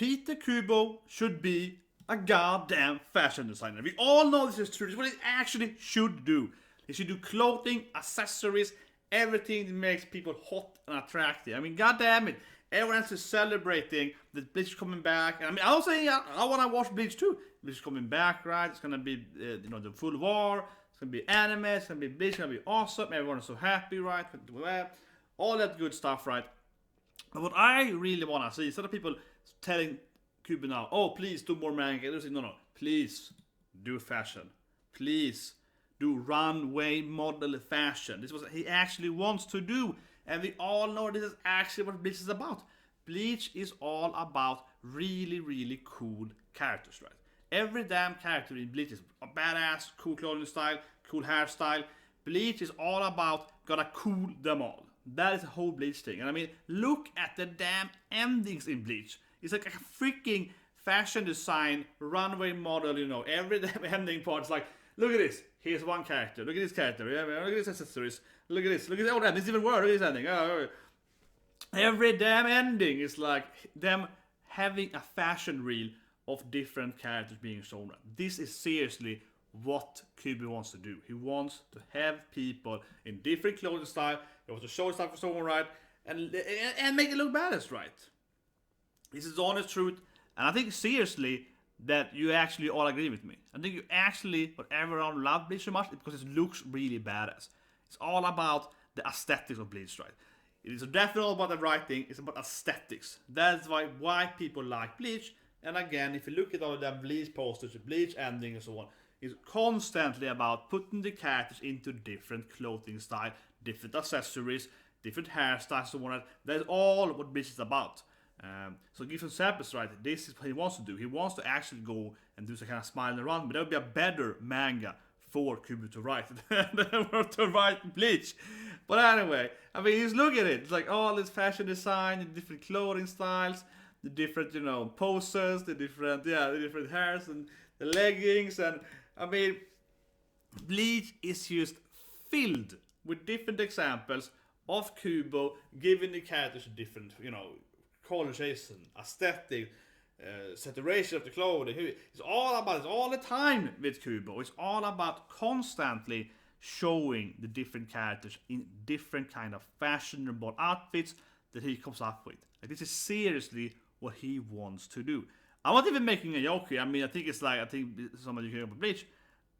Tite Kubo should be a goddamn fashion designer. We all know this is true. This is what he actually should do. He should do clothing, accessories, everything that makes people hot and attractive. I mean, goddamn it. Everyone else is celebrating that Bleach is coming back. And I mean, I was saying I want to watch Bleach too. Bleach is coming back, right? It's gonna be, the full war. It's gonna be anime. It's gonna be Bleach. It's gonna be awesome. Everyone is so happy, right? All that good stuff, right? But what I really want to see, instead of people telling Kubo now, oh, please do more manga. No, please do fashion. Please do runway model fashion. This is what he actually wants to do. And we all know this is actually what Bleach is about. Bleach is all about really, really cool characters, right? Every damn character in Bleach is a badass, cool clothing style, cool hairstyle. Bleach is all about gotta cool them all. That is the whole Bleach thing. And I mean, look at the damn endings in Bleach. It's like a freaking fashion design, runway model, every damn ending part is like, look at this. Here's one character. Look at this character. Yeah, look at these accessories. Look at this. Look at all that. It's even worse. Look at this ending. Oh. Every damn ending is like them having a fashion reel of different characters being shown. This is seriously what Kubo wants to do. He wants to have people in different clothing style. He wants to show stuff for someone right and make it look badass, right? This is the honest truth. And I think seriously that you actually all agree with me. I think you actually, but everyone love Bleach so much because it looks really badass. It's all about the aesthetics of Bleach, right? It is definitely all about the writing. It's about aesthetics. That's why people like Bleach. And again, if you look at all the Bleach posters, Bleach ending and so on, it's constantly about putting the characters into different clothing style, different accessories, different hairstyles, so on. That's all what Bleach is about. So give some samples, right? This is what he wants to do. He wants to actually go and do some kind of smile and run, but that would be a better manga for Kubo to write than to write Bleach. But anyway, I mean, just look at it. It's like all this fashion design, the different clothing styles, the different, poses, the different hairs and the leggings, and I mean, Bleach is just filled with different examples of Kubo giving the characters different, colorization, aesthetic, saturation of the clothing. It's all the time with Kubo. It's all about constantly showing the different characters in different kind of fashionable outfits that he comes up with. Like, this is seriously what he wants to do. I'm not even making a joke here. I mean, I think somebody can about Bleach,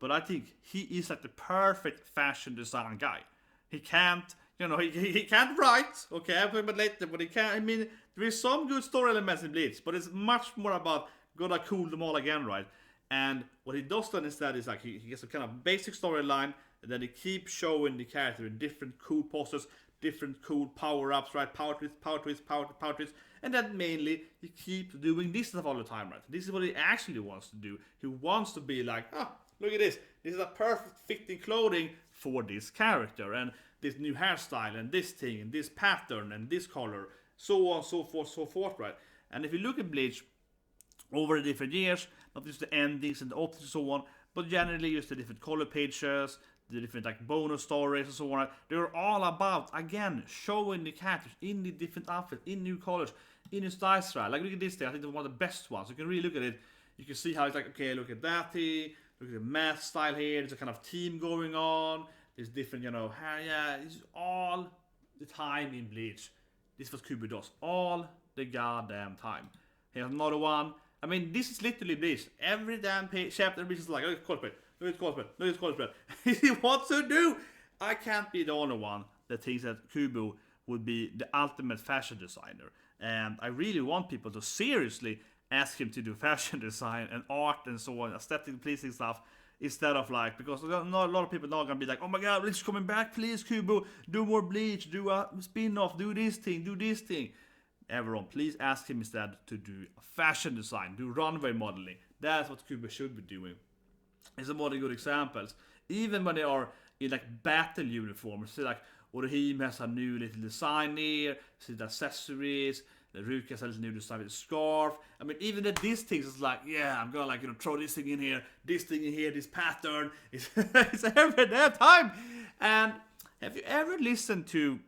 but I think he is like the perfect fashion design guy. He can't, he can't write, okay, I'm talking about later, but he can't, I mean, there is some good story elements in Bleach, but it's much more about gotta cool them all again, right? And what he does then instead is like, he gets a kind of basic storyline, and then he keeps showing the character in different cool poses, different cool power-ups, right? Power twists, and then mainly he keeps doing this stuff all the time, right? This is what he actually wants to do. He wants to be like, look at this. This is a perfect fitting clothing for this character, and this new hairstyle, and this thing, and this pattern, and this color, so on, so forth, right? And if you look at Bleach over the different years, not just the endings and the options and so on, but generally just the different color pages, the different like bonus stories and so on, right? They're all about, again, showing the characters in the different outfits, in new colors, in new styles, right? Like, look at this thing. I think it's one of the best ones. You can really look at it. You can see how it's like, okay, look at that thing. Look at the math style here. There's a kind of team going on. There's different, it's all the time in Bleach. This is what Kubo does. All the goddamn time. Here's another one. I mean, this is literally Bleach. Every damn chapter, Bleach is like, look at cosplay. Look at cosplay. Look at cosplay. He wants to do. I can't be the only one that thinks that Kubo would be the ultimate fashion designer. And I really want people to seriously ask him to do fashion design and art and so on, aesthetic pleasing stuff, instead of like, because a lot of people are gonna be like, oh my god, Bleach is coming back, please Kubo, do more Bleach, do a spin-off, do this thing. Everyone, please ask him instead to do a fashion design, do runway modeling. That's what Kubo should be doing. It's some other good examples. Even when they are in like battle uniforms, see like Orihime has a new little design here, see the accessories, the Ruka has a little new design with the scarf. I mean, even at these things, it's like, yeah, I'm gonna like, throw this thing in here, this pattern. It's every damn time. And have you ever listened to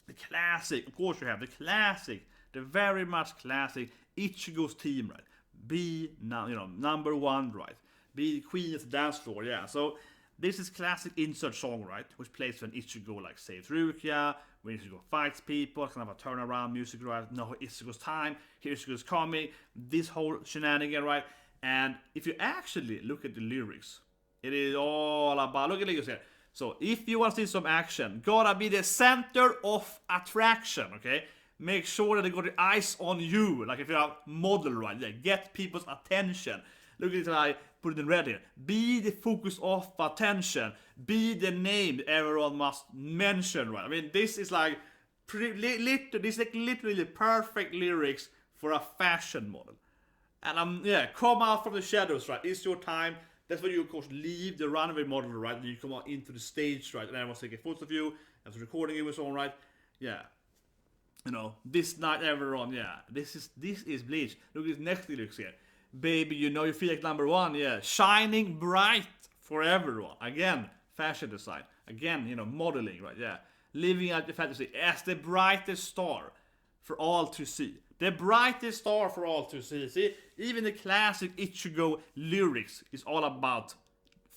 the classic, of course you have, the classic The very much classic Ichigo's team, right? Be number one, right? Be the queen of the dance floor, yeah. So this is classic insert song, right? Which plays when Ichigo like saves Rukia, when Ichigo fights people, kind of a turnaround music, right? No, Ichigo's time, here Ichigo's coming, this whole shenanigan, right? And if you actually look at the lyrics, it is all about, look at the lyrics here. So if you want to see some action, gotta be the center of attraction, okay? Make sure that they got the eyes on you, like if you're a model, right? Yeah, get people's attention. Look at it, I put it in red here. Be the focus of attention. Be the name everyone must mention, right? I mean, this is like this is like literally the perfect lyrics for a fashion model. And come out from the shadows, right? It's your time. That's when you, of course, leave the runway model, right? And you come out into the stage, right? And everyone's taking photos of you, and recording you and so on, right? Yeah. This night, everyone, yeah. This is Bleach. Look at this next lyrics here. Baby, you feel like number one, yeah. Shining bright for everyone. Again, fashion design. Again, modeling, right? Yeah. Living out your fantasy as the brightest star for all to see. The brightest star for all to see. See, even the classic Ichigo lyrics is all about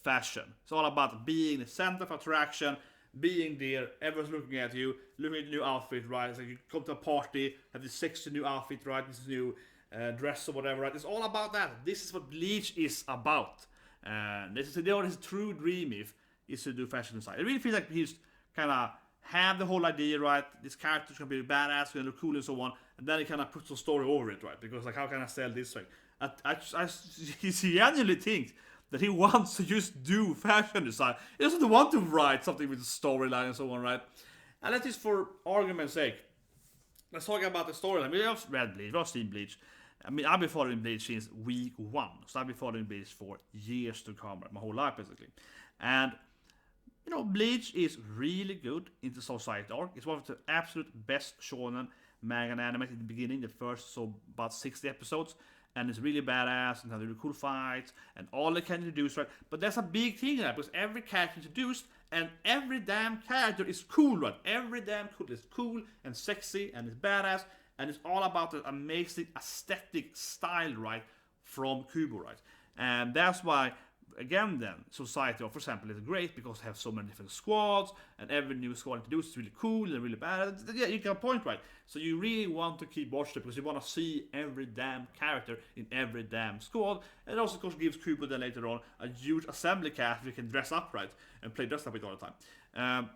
fashion. It's all about being the center of attraction, being there, everyone's looking at you, looking at your new outfit, right? It's like you come to a party, have this sexy new outfit, right? This new dress or whatever, right? It's all about that. This is what Bleach is about. And this is his true dream is to do fashion design. It really feels like he's kind of have the whole idea, right? This character's gonna be badass, gonna look cool and so on, and then he kind of puts some story over it, right? Because like, how can I sell this? Like, he genuinely thinks that he wants to just do fashion design. He doesn't want to write something with a storyline and so on, right? And that is for argument's sake. Let's talk about the storyline. We have read Bleach, we have seen Bleach. I mean, I've been following Bleach since week 1. So I've been following Bleach for years to come, right? My whole life, basically. And Bleach is really good in the society arc. It's one of the absolute best shonen manga and anime in the beginning, the first, about 60 episodes. And it's really badass and has really cool fights and all they can introduce, right? But there's a big thing in that because every character introduced and every damn character is cool, right? Every damn character is cool and sexy and it's badass and it's all about the amazing aesthetic style, right? From Kubo, right? And that's why, again, then Society, for example, is great because they have so many different squads and every new squad introduced is really cool and really bad. Yeah, you get a point, right? So you really want to keep watching it because you want to see every damn character in every damn squad. And it also, of course, gives Kubo then later on a huge assembly cast you can dress up, right? And play dress up with all the time.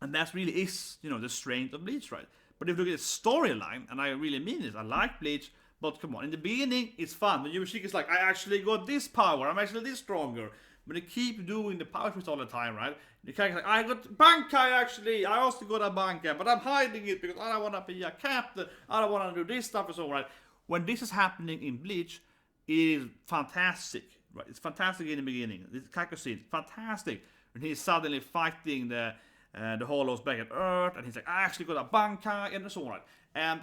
And that really is, the strength of Bleach, right? But if you look at the storyline, and I really mean this, I like Bleach. But come on, in the beginning, it's fun. When Yumashika's like, I actually got this power, I'm actually this stronger. But they keep doing the power twist all the time, right? The character's like, I got Bankai actually, I also got a Bankai, but I'm hiding it because I don't want to be a captain, I don't want to do this stuff and so on, right? When this is happening in Bleach, it is fantastic, right? It's fantastic in the beginning. This Kaku scene, fantastic. When he's suddenly fighting the Hollows back at Earth, and he's like, I actually got a Bankai, and so on, right? And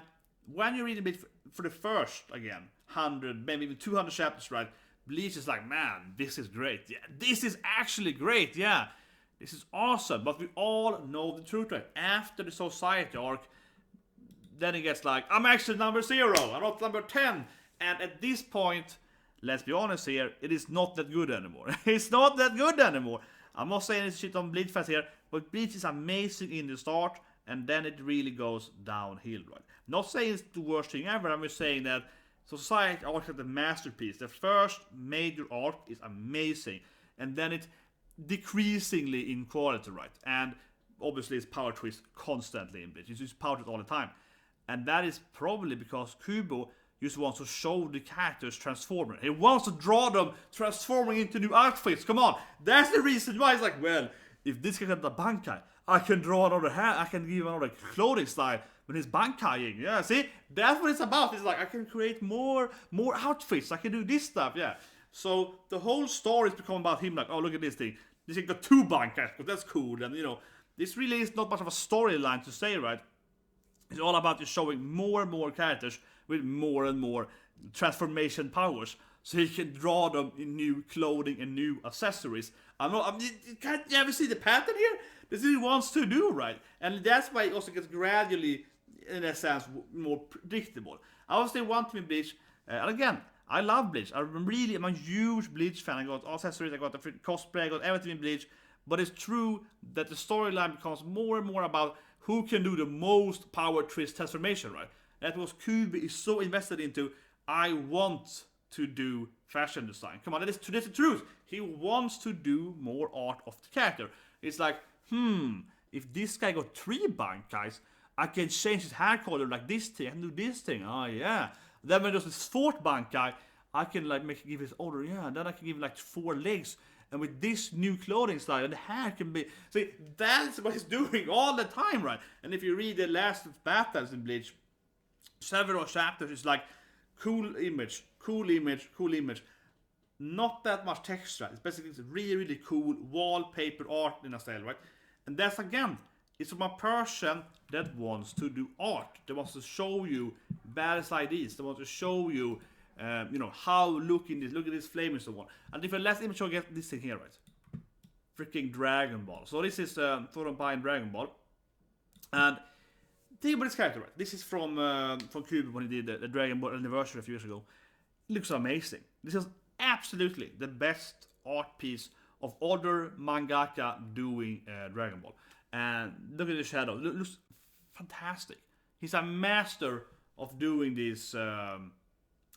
when you read a bit for the first, again, 100, maybe even 200 chapters, right? Bleach is like, man, this is great. Yeah, this is actually great. Yeah, this is awesome. But we all know the truth, right? After the society arc, then it gets like, I'm actually number 0. I'm not number 10. And at this point, let's be honest here, it is not that good anymore. It's not that good anymore. I'm not saying this shit on Bleach fans here, but Bleach is amazing in the start. And then it really goes downhill, right? Not saying it's the worst thing ever. I'm just saying that Society Arc is the masterpiece. The first major arc is amazing. And then it's decreasingly in quality, right? And obviously it's power twist constantly in Bleach. It's just power twist all the time. And that is probably because Kubo just wants to show the characters transforming. He wants to draw them transforming into new outfits. Come on. That's the reason why it's like, well, if this guy got the Bankai, I can draw another hair, I can give another clothing style when he's Bankaiing. Yeah, see? That's what it's about. It's like, I can create more outfits, I can do this stuff, yeah. So the whole story is becoming about him like, oh, look at this thing. This thing got 2 Bankais, but that's cool. And, this really is not much of a storyline to say, right? It's all about just showing more and more characters with more and more transformation powers. So he can draw them in new clothing and new accessories. Can't you ever see the pattern here? This is what he wants to do, right? And that's why he also gets gradually in a sense, more predictable. I was still wanting Bleach, and again, I love Bleach. I'm a huge Bleach fan. I got all accessories, I got the cosplay, I got everything in Bleach. But it's true that the storyline becomes more and more about who can do the most power twist transformation, right? That was Kubo is so invested into. I want to do fashion design. Come on, that's the truth. He wants to do more art of the character. It's like, if this guy got 3 bankais, I can change his hair color like this thing. I can do this thing. Oh yeah. Then when there's this 4th bankai, I can like give his order. Yeah. Then I can give like 4 legs. And with this new clothing style, the hair can be... See, that's what he's doing all the time, right? And if you read the last battles in Bleach, several chapters, it's like, cool image, cool image, cool image. Not that much texture. It's basically really, really cool wallpaper art in a style, right? And that's, again, it's from a person that wants to do art. That wants to show you badass ideas. That wants to show you... how look at this flame and so on. And if a last image, you'll get this thing here, right? Freaking Dragon Ball. So this is Thoron Pai in Dragon Ball. And think about this character, right? This is from Kubo when he did the Dragon Ball anniversary a few years ago. It looks amazing. This is absolutely the best art piece of other mangaka doing Dragon Ball. And look at the shadow. It looks fantastic. He's a master of doing this...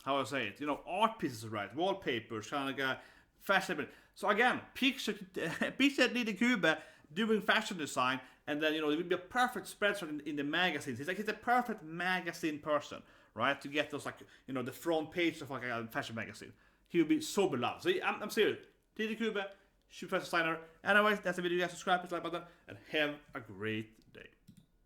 how I say it, art pieces, right? Wallpapers, kind of like a fashion. So again, picture Tite Kubo doing fashion design, and then it would be a perfect spread in the magazines. He's a perfect magazine person, right? To get those the front page of like a fashion magazine. He would be so beloved. So I'm serious. Tite Kubo, shoot fashion designer. Anyways, that's the video. Guys, subscribe, hit the like button, and have a great